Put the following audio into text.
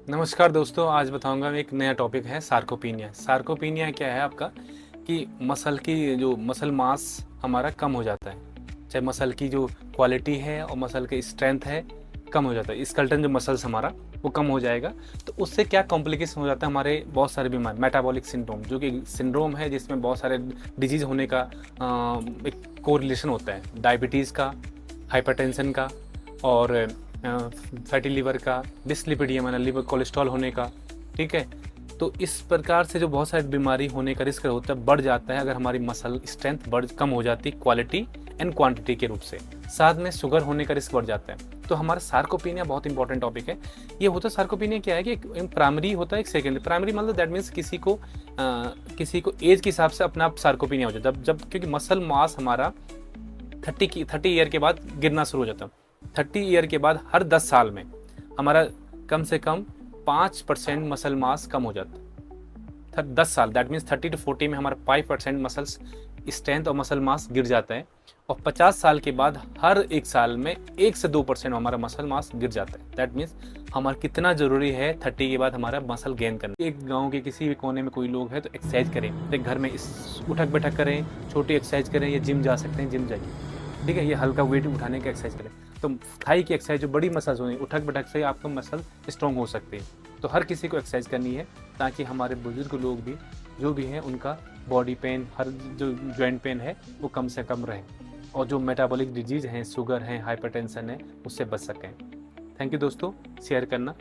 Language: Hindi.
नमस्कार दोस्तों, आज बताऊंगा मैं एक नया टॉपिक है सार्कोपीनिया। सार्कोपीनिया क्या है आपका कि मसल की जो मसल मास हमारा कम हो जाता है, चाहे मसल की जो क्वालिटी है और मसल की स्ट्रेंथ है कम हो जाता है। स्केलेटन जो मसल्स हमारा वो कम हो जाएगा, तो उससे क्या कॉम्प्लिकेशन हो जाता है, हमारे बहुत सारे बीमारी, मेटाबॉलिक सिंड्रोम जो कि सिंड्रोम है जिसमें बहुत सारे डिजीज़ होने का एक कोरिलेशन होता है, डायबिटीज़ का, हाइपरटेंशन का और फैटी लीवर का, डिसलिपिडीमिया माना लिवर कोलेस्ट्रॉल होने का। ठीक है, तो इस प्रकार से जो बहुत सारी बीमारी होने का रिस्क होता है बढ़ जाता है अगर हमारी मसल स्ट्रेंथ कम हो जाती है क्वालिटी एंड क्वांटिटी के रूप से। साथ में शुगर होने का रिस्क बढ़ जाता है। तो हमारा सार्कोपीनिया बहुत इंपॉर्टेंट टॉपिक है। ये होता है सार्कोपीनिया क्या है कि एक प्राइमरी होता है, एक सेकेंडरी। प्राइमरी मतलब दैट मीन्स किसी को एज के हिसाब से अपना आप सार्कोपीनिया हो जाता है, जब क्योंकि मसल मास हमारा 30 ईयर के बाद गिरना शुरू हो जाता है। 30 ईयर के बाद हर 10 साल में हमारा कम से कम 5% मसल मास कम हो जाता है। 10 साल दैट मीन्स 30 to 40 में हमारा 5% मसल्स स्ट्रेंथ और मसल मास गिर जाता है। और 50 साल के बाद हर एक साल में 1 से 2% हमारा मसल मास गिर जाता है। दैट मीन्स हमारा कितना ज़रूरी है 30 के बाद हमारा मसल गेन करना। एक गांव के किसी भी कोने में कोई लोग है तो एक्सरसाइज करें, एक घर में उठक बैठक करें, छोटी एक्सरसाइज करें, या जिम जा सकते हैं जिम जाइए। ठीक है, ये हल्का वेट उठाने की एक्सरसाइज करें। तो थाई की एक्सरसाइज जो बड़ी मसल्स होंगी, उठक बैठक से आपका मसल स्ट्रॉन्ग हो सकते हैं। तो हर किसी को एक्सरसाइज करनी है ताकि हमारे बुजुर्ग लोग भी जो भी हैं उनका बॉडी पेन, हर जो जॉइंट पेन है वो कम से कम रहे, और जो मेटाबॉलिक डिजीज़ हैं, शुगर है, हाइपरटेंशन है, उससे बच सकें। थैंक यू दोस्तों, शेयर करना।